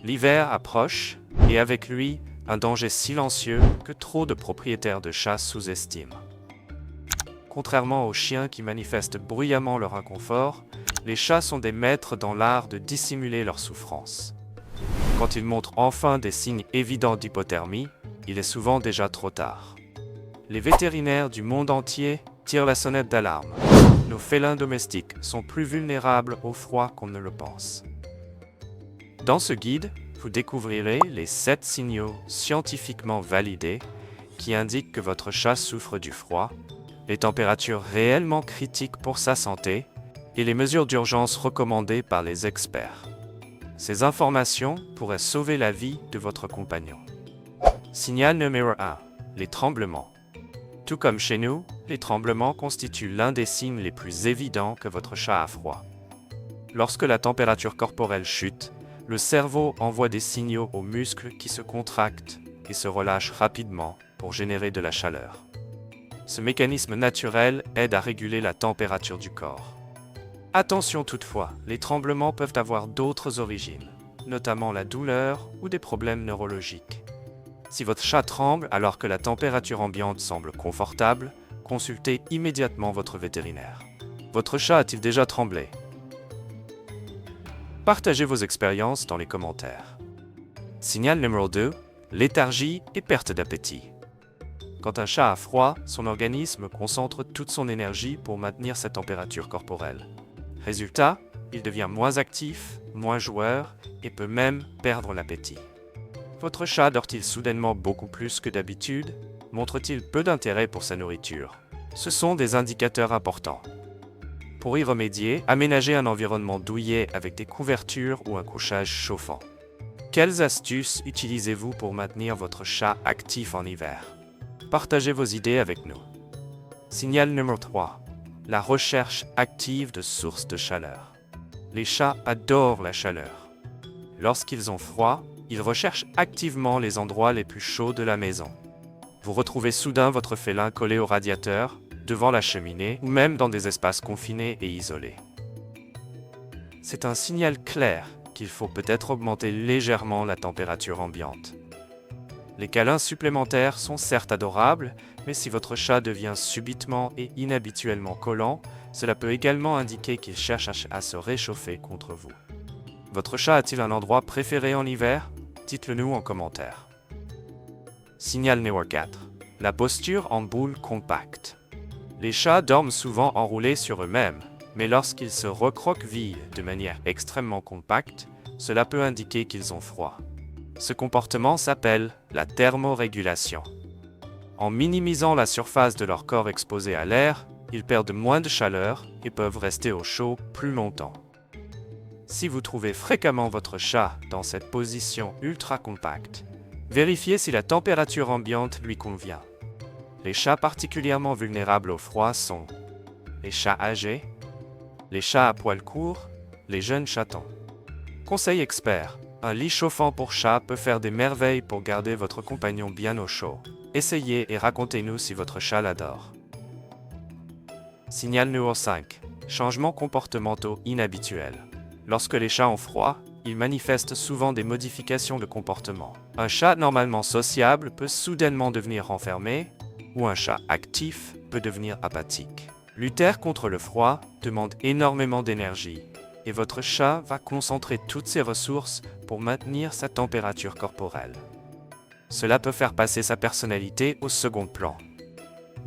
L'hiver approche, et avec lui, un danger silencieux que trop de propriétaires de chats sous-estiment. Contrairement aux chiens qui manifestent bruyamment leur inconfort, les chats sont des maîtres dans l'art de dissimuler leur souffrance. Quand ils montrent enfin des signes évidents d'hypothermie, il est souvent déjà trop tard. Les vétérinaires du monde entier tirent la sonnette d'alarme. Nos félins domestiques sont plus vulnérables au froid qu'on ne le pense. Dans ce guide, vous découvrirez les 7 signaux scientifiquement validés qui indiquent que votre chat souffre du froid, les températures réellement critiques pour sa santé et les mesures d'urgence recommandées par les experts. Ces informations pourraient sauver la vie de votre compagnon. Signal numéro 1. Les tremblements. Tout comme chez nous, les tremblements constituent l'un des signes les plus évidents que votre chat a froid. Lorsque la température corporelle chute, le cerveau envoie des signaux aux muscles qui se contractent et se relâchent rapidement pour générer de la chaleur. Ce mécanisme naturel aide à réguler la température du corps. Attention toutefois, les tremblements peuvent avoir d'autres origines, notamment la douleur ou des problèmes neurologiques. Si votre chat tremble alors que la température ambiante semble confortable, consultez immédiatement votre vétérinaire. Votre chat a-t-il déjà tremblé? Partagez vos expériences dans les commentaires. Signal numéro 2, léthargie et perte d'appétit. Quand un chat a froid, son organisme concentre toute son énergie pour maintenir sa température corporelle. Résultat, il devient moins actif, moins joueur et peut même perdre l'appétit. Votre chat dort-il soudainement beaucoup plus que d'habitude? Montre-t-il peu d'intérêt pour sa nourriture? Ce sont des indicateurs importants. Pour y remédier, aménagez un environnement douillet avec des couvertures ou un couchage chauffant. Quelles astuces utilisez-vous pour maintenir votre chat actif en hiver? Partagez vos idées avec nous. Signal numéro 3. La recherche active de sources de chaleur. Les chats adorent la chaleur. Lorsqu'ils ont froid, ils recherchent activement les endroits les plus chauds de la maison. Vous retrouvez soudain votre félin collé au radiateur, devant la cheminée ou même dans des espaces confinés et isolés. C'est un signal clair qu'il faut peut-être augmenter légèrement la température ambiante. Les câlins supplémentaires sont certes adorables, mais si votre chat devient subitement et inhabituellement collant, cela peut également indiquer qu'il cherche à se réchauffer contre vous. Votre chat a-t-il un endroit préféré en hiver? Dites-le nous en commentaire. Signal numéro 4. La posture en boule compacte. Les chats dorment souvent enroulés sur eux-mêmes, mais lorsqu'ils se recroquevillent de manière extrêmement compacte, cela peut indiquer qu'ils ont froid. Ce comportement s'appelle la thermorégulation. En minimisant la surface de leur corps exposée à l'air, ils perdent moins de chaleur et peuvent rester au chaud plus longtemps. Si vous trouvez fréquemment votre chat dans cette position ultra compacte, vérifiez si la température ambiante lui convient. Les chats particulièrement vulnérables au froid sont les chats âgés, les chats à poils courts, les jeunes chatons. Conseil expert, un lit chauffant pour chat peut faire des merveilles pour garder votre compagnon bien au chaud. Essayez et racontez-nous si votre chat l'adore. Signal numéro 5. Changements comportementaux inhabituels. Lorsque les chats ont froid, ils manifestent souvent des modifications de comportement. Un chat normalement sociable peut soudainement devenir renfermé, ou un chat actif peut devenir apathique. Lutter contre le froid demande énormément d'énergie, et votre chat va concentrer toutes ses ressources pour maintenir sa température corporelle. Cela peut faire passer sa personnalité au second plan.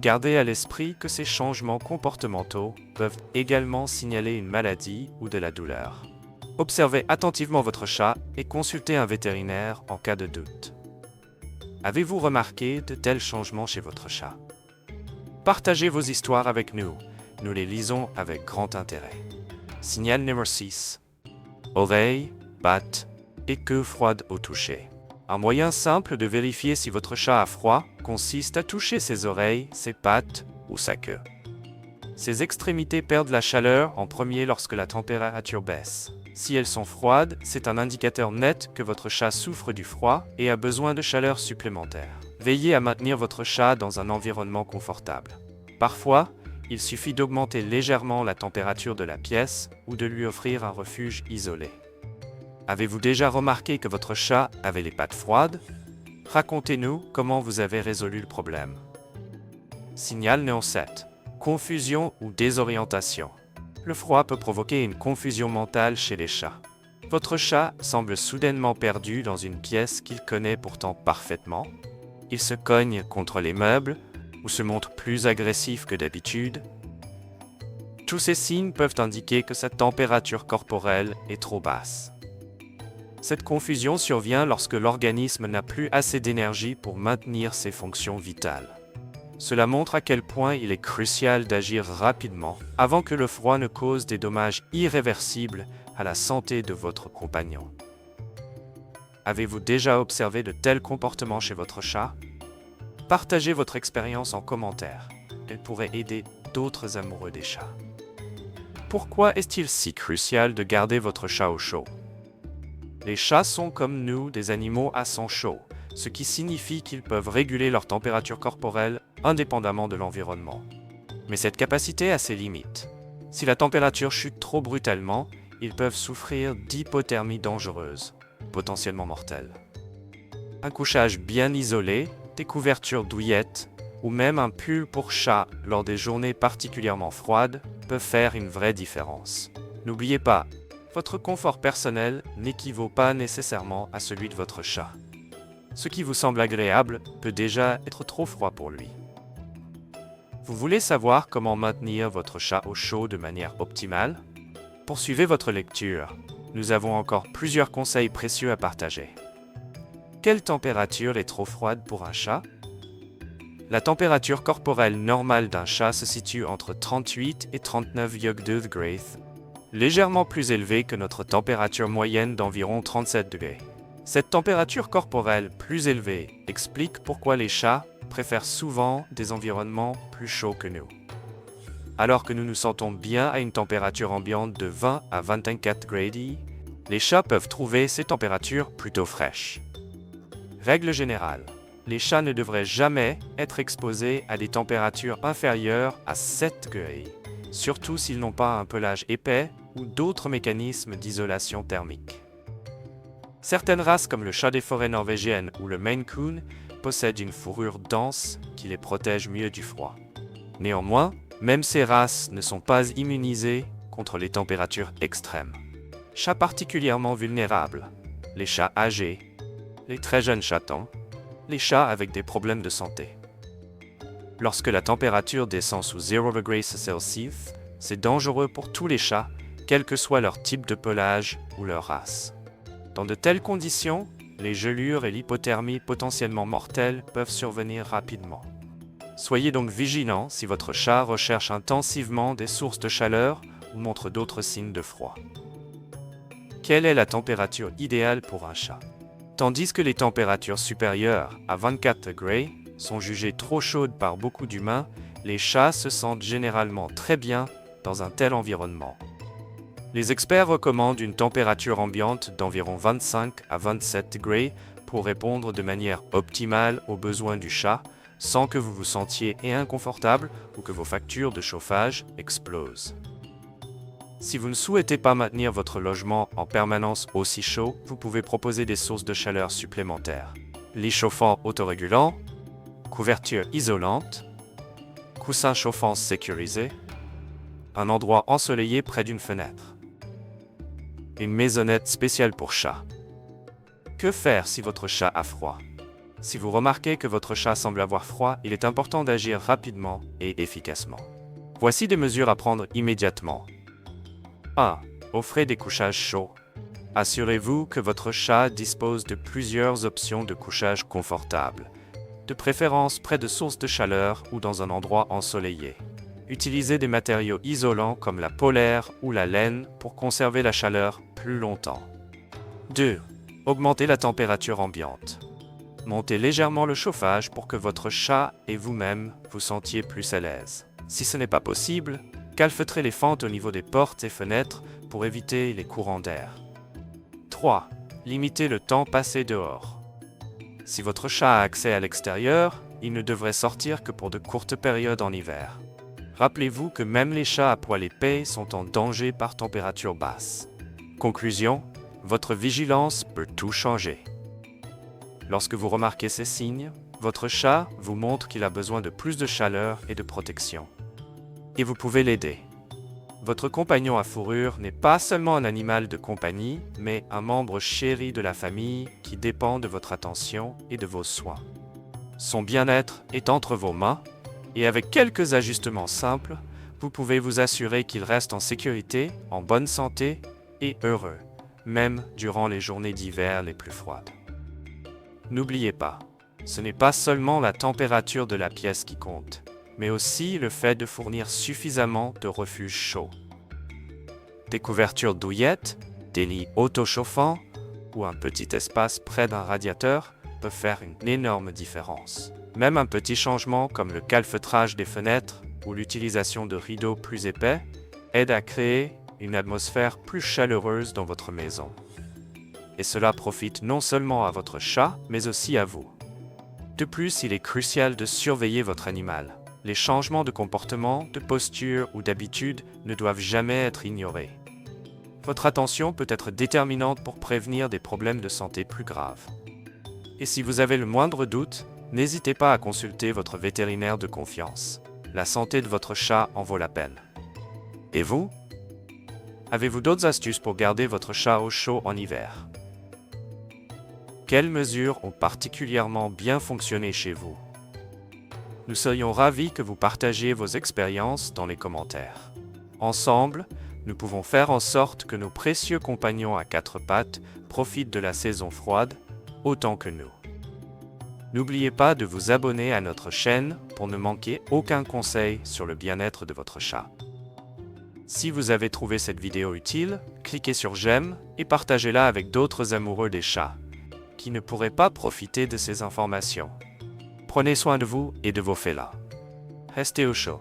Gardez à l'esprit que ces changements comportementaux peuvent également signaler une maladie ou de la douleur. Observez attentivement votre chat et consultez un vétérinaire en cas de doute. Avez-vous remarqué de tels changements chez votre chat? Partagez vos histoires avec nous, nous les lisons avec grand intérêt. Signal numéro 6. Oreilles, pattes et queue froide au toucher. Un moyen simple de vérifier si votre chat a froid consiste à toucher ses oreilles, ses pattes ou sa queue. Ses extrémités perdent la chaleur en premier lorsque la température baisse. Si elles sont froides, c'est un indicateur net que votre chat souffre du froid et a besoin de chaleur supplémentaire. Veillez à maintenir votre chat dans un environnement confortable. Parfois, il suffit d'augmenter légèrement la température de la pièce ou de lui offrir un refuge isolé. Avez-vous déjà remarqué que votre chat avait les pattes froides? Racontez-nous comment vous avez résolu le problème. Signal numéro 7. Confusion ou désorientation. Le froid peut provoquer une confusion mentale chez les chats. Votre chat semble soudainement perdu dans une pièce qu'il connaît pourtant parfaitement. Il se cogne contre les meubles ou se montre plus agressif que d'habitude. Tous ces signes peuvent indiquer que sa température corporelle est trop basse. Cette confusion survient lorsque l'organisme n'a plus assez d'énergie pour maintenir ses fonctions vitales. Cela montre à quel point il est crucial d'agir rapidement avant que le froid ne cause des dommages irréversibles à la santé de votre compagnon. Avez-vous déjà observé de tels comportements chez votre chat? Partagez votre expérience en commentaire. Elle pourrait aider d'autres amoureux des chats. Pourquoi est-il si crucial de garder votre chat au chaud? Les chats sont comme nous des animaux à sang chaud, ce qui signifie qu'ils peuvent réguler leur température corporelle indépendamment de l'environnement. Mais cette capacité a ses limites. Si la température chute trop brutalement, ils peuvent souffrir d'hypothermie dangereuse, potentiellement mortelle. Un couchage bien isolé, des couvertures douillettes ou même un pull pour chat lors des journées particulièrement froides peuvent faire une vraie différence. N'oubliez pas, votre confort personnel n'équivaut pas nécessairement à celui de votre chat. Ce qui vous semble agréable peut déjà être trop froid pour lui. Vous voulez savoir comment maintenir votre chat au chaud de manière optimale? Poursuivez votre lecture. Nous avons encore plusieurs conseils précieux à partager. Quelle température est trop froide pour un chat? La température corporelle normale d'un chat se situe entre 38 et 39,2 degrés, légèrement plus élevée que notre température moyenne d'environ 37 degrés. Cette température corporelle plus élevée explique pourquoi les chats préfèrent souvent des environnements plus chauds que nous. Alors que nous nous sentons bien à une température ambiante de 20 à 24 degrés, les chats peuvent trouver ces températures plutôt fraîches. Règle générale, les chats ne devraient jamais être exposés à des températures inférieures à 7 degrés, surtout s'ils n'ont pas un pelage épais ou d'autres mécanismes d'isolation thermique. Certaines races comme le chat des forêts norvégiennes ou le Maine Coon possèdent une fourrure dense qui les protège mieux du froid. Néanmoins, même ces races ne sont pas immunisées contre les températures extrêmes. Chats particulièrement vulnérables, les chats âgés, les très jeunes chatons, les chats avec des problèmes de santé. Lorsque la température descend sous 0 degrés Celsius, c'est dangereux pour tous les chats, quel que soit leur type de pelage ou leur race. Dans de telles conditions, les gelures et l'hypothermie potentiellement mortelles peuvent survenir rapidement. Soyez donc vigilants si votre chat recherche intensivement des sources de chaleur ou montre d'autres signes de froid. Quelle est la température idéale pour un chat? Tandis que les températures supérieures à 24 degrés sont jugées trop chaudes par beaucoup d'humains, les chats se sentent généralement très bien dans un tel environnement. Les experts recommandent une température ambiante d'environ 25 à 27 degrés pour répondre de manière optimale aux besoins du chat, sans que vous vous sentiez inconfortable ou que vos factures de chauffage explosent. Si vous ne souhaitez pas maintenir votre logement en permanence aussi chaud, vous pouvez proposer des sources de chaleur supplémentaires. Lit chauffant autorégulant, couverture isolante, coussin chauffant sécurisé, un endroit ensoleillé près d'une fenêtre. Une maisonnette spéciale pour chat. Que faire si votre chat a froid? Si vous remarquez que votre chat semble avoir froid, il est important d'agir rapidement et efficacement. Voici des mesures à prendre immédiatement. 1. Offrez des couchages chauds. Assurez-vous que votre chat dispose de plusieurs options de couchage confortables, de préférence près de sources de chaleur ou dans un endroit ensoleillé. Utilisez des matériaux isolants comme la polaire ou la laine pour conserver la chaleur plus longtemps. 2. Augmentez la température ambiante. Montez légèrement le chauffage pour que votre chat et vous-même vous sentiez plus à l'aise. Si ce n'est pas possible, calfeutrez les fentes au niveau des portes et fenêtres pour éviter les courants d'air. 3. Limitez le temps passé dehors. Si votre chat a accès à l'extérieur, il ne devrait sortir que pour de courtes périodes en hiver. Rappelez-vous que même les chats à poil épais sont en danger par température basse. Conclusion, votre vigilance peut tout changer. Lorsque vous remarquez ces signes, votre chat vous montre qu'il a besoin de plus de chaleur et de protection. Et vous pouvez l'aider. Votre compagnon à fourrure n'est pas seulement un animal de compagnie, mais un membre chéri de la famille qui dépend de votre attention et de vos soins. Son bien-être est entre vos mains, et avec quelques ajustements simples, vous pouvez vous assurer qu'il reste en sécurité, en bonne santé et heureux, même durant les journées d'hiver les plus froides. N'oubliez pas, ce n'est pas seulement la température de la pièce qui compte, mais aussi le fait de fournir suffisamment de refuges chauds. Des couvertures douillettes, des lits auto-chauffants ou un petit espace près d'un radiateur peuvent faire une énorme différence. Même un petit changement comme le calfeutrage des fenêtres ou l'utilisation de rideaux plus épais aide à créer une atmosphère plus chaleureuse dans votre maison. Et cela profite non seulement à votre chat, mais aussi à vous. De plus, il est crucial de surveiller votre animal. Les changements de comportement, de posture ou d'habitude ne doivent jamais être ignorés. Votre attention peut être déterminante pour prévenir des problèmes de santé plus graves. Et si vous avez le moindre doute, n'hésitez pas à consulter votre vétérinaire de confiance. La santé de votre chat en vaut la peine. Et vous? Avez-vous d'autres astuces pour garder votre chat au chaud en hiver? Quelles mesures ont particulièrement bien fonctionné chez vous? Nous serions ravis que vous partagiez vos expériences dans les commentaires. Ensemble, nous pouvons faire en sorte que nos précieux compagnons à quatre pattes profitent de la saison froide autant que nous. N'oubliez pas de vous abonner à notre chaîne pour ne manquer aucun conseil sur le bien-être de votre chat. Si vous avez trouvé cette vidéo utile, cliquez sur j'aime et partagez-la avec d'autres amoureux des chats qui ne pourraient pas profiter de ces informations. Prenez soin de vous et de vos félins. Restez au chaud.